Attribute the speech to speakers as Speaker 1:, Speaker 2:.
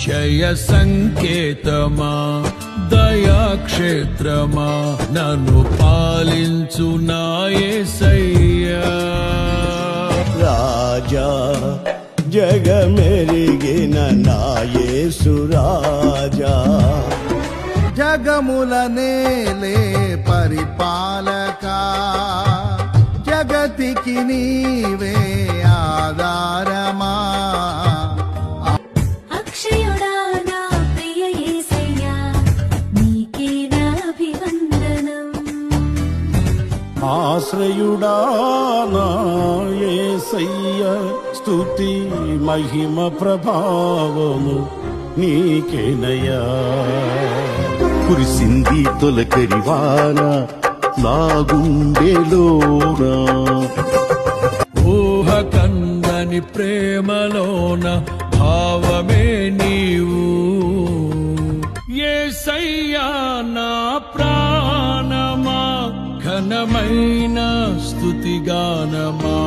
Speaker 1: జయ సంకేతమా దయాక్షేత్రమా నన్ను పాలించు నా యేసయ్యా.
Speaker 2: రాజా జగమెరిగిన నా యేసు రాజా,
Speaker 3: జగముల నేలే పరిపాలక, జగతికి నీవే ఆధారమా.
Speaker 4: అక్షయుడా నా ప్రియ యేసయ్యా, నీకే నా అభివందనం.
Speaker 2: ఆశ్రయుడా నా యేసయ్య, స్తుతి మహిమ ప్రభావము నీకేనయ్యా. కురిసింది తొలకరివాన నా గుండెలోన,
Speaker 1: ఊహ కందని ప్రేమలోన భావమే నీవు. యేసయ్యా నా ప్రాణమా, ఘనమైన స్తుతిగానమా.